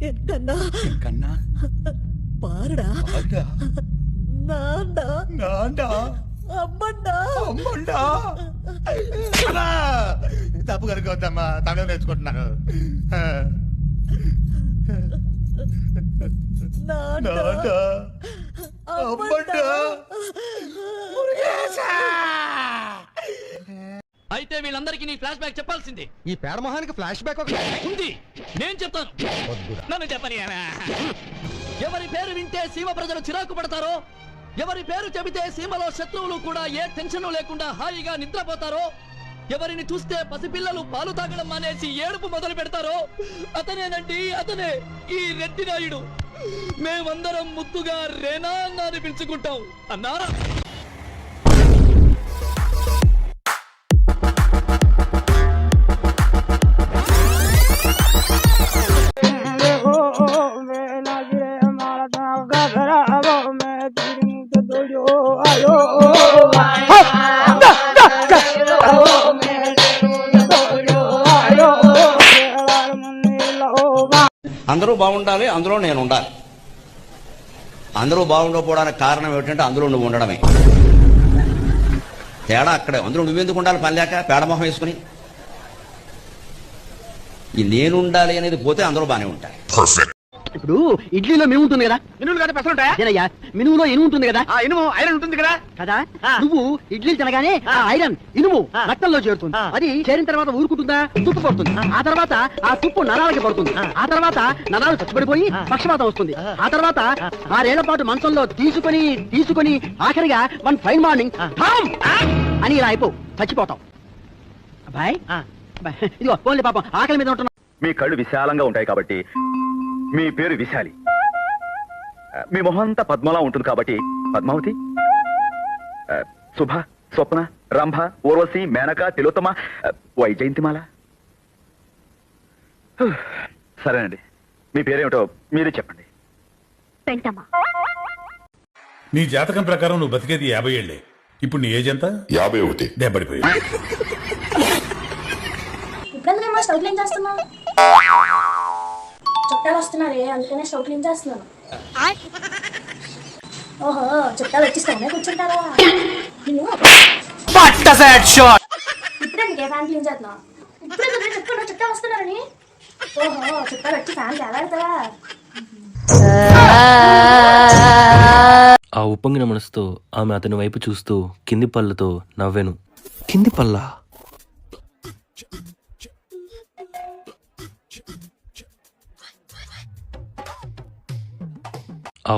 కన్నా కన్నా పారడా నాండా నాండా అమ్మన్నా అమ్మండా తప్పు కనుకోవద్దమ్మా తమిళ నేర్చుకుంటున్నాను. నాండా నాండా అమ్మండా అయితే వీళ్ళందరికీ నీ ఫ్లాష్ బ్యాక్ చెప్పాల్సింది. ఈ పేడమొహానికి ఫ్లాష్ బ్యాక్ ఒకటి ఉంది, నేను చెప్తాను. నన్ను చెప్పని. ఎవరి పేరు వింటే సీమ ప్రజలు చిరాకు పడతారో, ఎవరి పేరు చెబితే సీమలో శత్రువులు కూడా ఏ టెన్షన్ లేకుండా హాయిగా నిద్రపోతారో, ఎవరిని చూస్తే పసిపిల్లలు పాలు తాగడం మానేసి ఏడుపు మొదలు పెడతారో అతనేనండి, అతనే ఈ రెడ్డి నాయుడు. మేమందరం ముద్దుగా రేనా అని పిలుచుకుంటాం. అన్నారా? అందరూ బాగుండాలి, అందులో నేను ఉండాలి. అందరూ బాగుండకపోవడానికి కారణం ఏమిటంటే అందులో నువ్వు ఉండడమే. తేడా అక్కడే. అందులో నువ్వెందుకు ఉండాలి? పని లేక పేడమొహం వేసుకుని. ఈ నేను ఉండాలి అనేది పోతే అందరూ బానే ఉంటాయి. ఇప్పుడు ఇడ్లీలో మినుము ఉంటుంది కదా, మినుములు కదా పెసలు ఉంటాయా? మినుములో ఇనుము ఉంటుంది కదా, ఆ ఇనుము ఐరన్ ఉంటుంది కదా కదా. నువ్వు ఇడ్లీలు తినగానే ఆ ఐరన్ ఇనుము రక్తంలో చేరుతుంది. అది చేరిన తర్వాత ఊరుకుంటుందా? తుప్పు పడుతుంది. ఆ తర్వాత ఆ తుప్పు నరాలకి పడుతుంది. ఆ తర్వాత నరాలు చచ్చిపడిపోయి పక్షపాతం వస్తుంది. ఆ తర్వాత 6 ఏళ్ల పాటు మంచంలో తీసుకొని ఆఖరిగా వన్ ఫైన్ మార్నింగ్ అని ఇలా అయిపో చచ్చిపోతాం. అబ్బాయి ఇదిగో పోన్లే, పాపం ఆకలి మీద ఉంటున్నా. మీ కళ్ళు విశాలంగా ఉంటాయి కాబట్టి మీ పేరు విశాలి. మీ మొహంతా పద్మలా ఉంటుంది కాబట్టి పద్మావతి, శుభ, స్వప్న, రంభ, ఊర్వశి, మేనక, తిలోత్తమ, వైజయంతిమాల. సరేనండి, మీ పేరేమిటో మీరే చెప్పండి. నీ జాతకం ప్రకారం నువ్వు బతికేది 50 ఏళ్లే. ఇప్పుడు నీ ఏజ్ ఎంత? 51. దెబ్బడిపోయి స్టవ్ క్లీన్ చేస్తున్నావు. చుట్టాలు వస్తున్నారే, అందుకనే స్టవ్ క్లీన్ చేస్తున్నాను. ఓహో, చుట్టాలు వచ్చేస్తానే కూర్చుంటారా? ఇప్పుడే నీకే ఫ్యాన్ క్లీన్ చేస్తున్నావు. ఇప్పుడే చెప్తున్నా చుట్టాలు వస్తున్నారని. ఓహో, చుట్టాలు వచ్చి ఫ్యాన్ తేలాడతారా? ఆ ఉప్పొంగిన మనసుతో ఆమె అతని వైపు చూస్తూ కింది పళ్ళతో నవ్వెను. కింది పళ్ళ? ఆ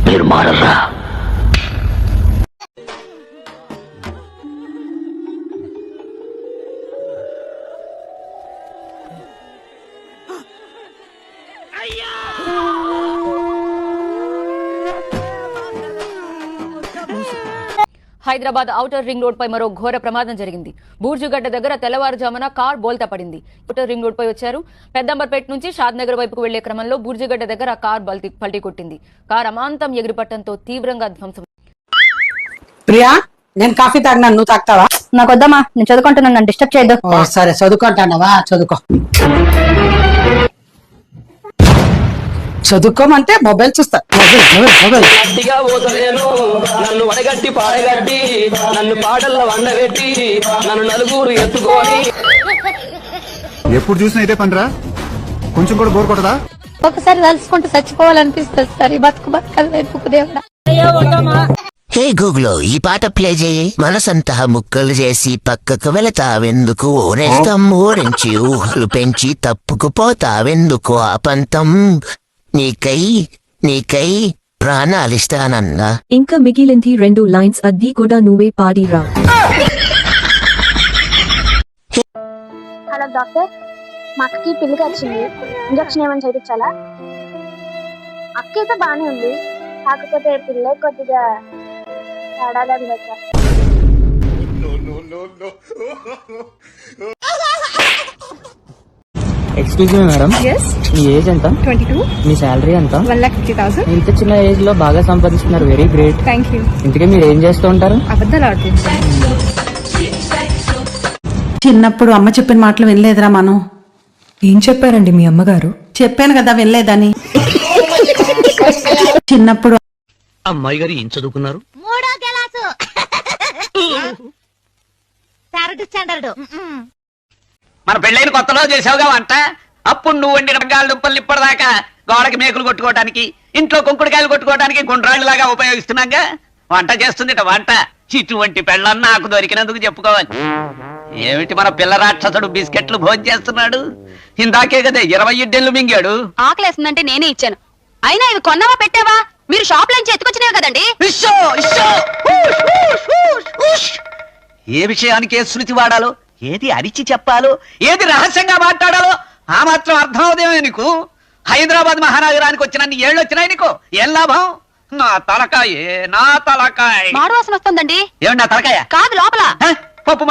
మీరు మారరా? హైదరాబాద్ ఔటర్ రింగ్ రోడ్ పై మరో ఘోర ప్రమాదం జరిగింది. బూర్జుగడ్డ దగ్గర తెల్లవారుజామున కార్ బోల్తా పడింది. ఔటర్ రింగ్ రోడ్ పై వచ్చారు. పెద్దంబర్పేట నుంచి షాద్నగర్ వైపుకు వెళ్లే క్రమంలో బూర్జుగడ్డ దగ్గర కార్ పల్టీ కొట్టింది. కార్ అమాంతం ఎగిరిపట్టడంతో తీవ్రంగా ధ్వంసం. ప్రియా, నేను కాఫీ తాగినా, నువ్వు తాగుతావా? నాకు వద్దమ్మా, నేను చదువుకుంటున్నాను, నన్ను డిస్టర్బ్ చేయొద్దు. సరే, చదువుకుంటానవా? చదువుకోమంటే మొబైల్ చూస్తా. నన్ను వడగట్టి పాడగట్టి నన్ను పాటల్లో వండబెట్టి నన్ను నలుగురు ఎత్తుకొని. ఎప్పుడు చూసినా ఇదే పనిరా? కొంచెం కూడా బోర్ కొట్టదా? ఒకసారి తలుచుకుంటూ చచ్చిపోవాలనిపిస్తుంది సార్. ఈ బతుకు దేవుడా. హే గూగుల్, ఈ పాట ప్లే చేయి. మనసంతా ముక్కలు చేసి పక్కకు వెళతావెందుకు? ఓనేస్తం ఓరించి ఊహలు పెంచి తప్పుకుపోతావెందుకు? ఆ పంతం నీకై ప్రాణాలిస్తానన్నా. ఇంకా మిగిలింది 2 లైన్స్, అది కూడా నువ్వే పాడిరా. హలో డాక్టర్, మా అక్కకి పిల్లికి వచ్చింది. ఇంజక్షన్ ఏమైనా చేయించాలా? అక్క అయితే బానే ఉంది, కాకపోతే పిల్ల కొద్దిగా తేడాగా వచ్చా. ఎక్స్క్యూజ్ మీ మేడం, మీ ఏజ్ ఎంత? 22. మీ శాలరీ ఎంత? 1,50,000. ఇంత చిన్న ఏజ్ లో బాగా సంపాదిస్తున్నారు, వెరీ గ్రేట్. Thank you. ఇంతకీ మీరు ఏం చేస్తూ ఉంటారు? అబద్ధాలు ఆడుతుంటారు. చిన్నప్పుడు అమ్మ చెప్పిన మాటలు వినలేదురా మనం. ఏం చెప్పారండి మీ అమ్మగారు? చెప్పాను కదా వినలేదని. చిన్నప్పుడు అమ్మాయి గారు ఏం చదువుకున్నారు? 3వ క్లాసు 3rd స్టాండర్డ్. మన పెళ్ళైన కొత్తలో చేసావుగా వంట. అప్పుడు నువ్వు వండిన బంగాళ దుంపలు ఇప్పటిదాకా గోడకి మేకులు కొట్టుకోవడానికి, ఇంట్లో కుంకుడుకాయలు కొట్టుకోవడానికి గుండ్రాళ్ళలాగా ఉపయోగిస్తున్నాగా. వంట చేస్తుంది వంట. ఇటువంటి పెళ్ళం నాకు దొరికినందుకు చెప్పుకోవాలి. ఏమిటి మన పిల్ల రాక్షసుడు బిస్కెట్లు భోజనం చేస్తున్నాడు? ఇందాకే కదా 20 ఇడ్డెళ్ళు మింగాడు. ఆకలేస్తుందంటే నేనే ఇచ్చాను. అయినా ఇవి కొన్నావా పెట్టావా? మీరు షాప్ నుంచి ఎత్తుకొచ్చినవి కదండి. ఏ విషయానికి ఏ శృతి వాడాలో, ఏది అరిచి చెప్పాలో, ఏది రహస్యంగా మాట్లాడాలో ఆ మాత్రం అర్థం అవుదేమో నీకు. హైదరాబాద్ మహానగరానికి వచ్చిన ఏళ్ళు వచ్చినాయి నీకు. ఏం లాభం? నా తలకాయ మాడు వాసన వస్తుందండి. ఏమిటి నా తలకాయ? కాదు లోపల పప్పు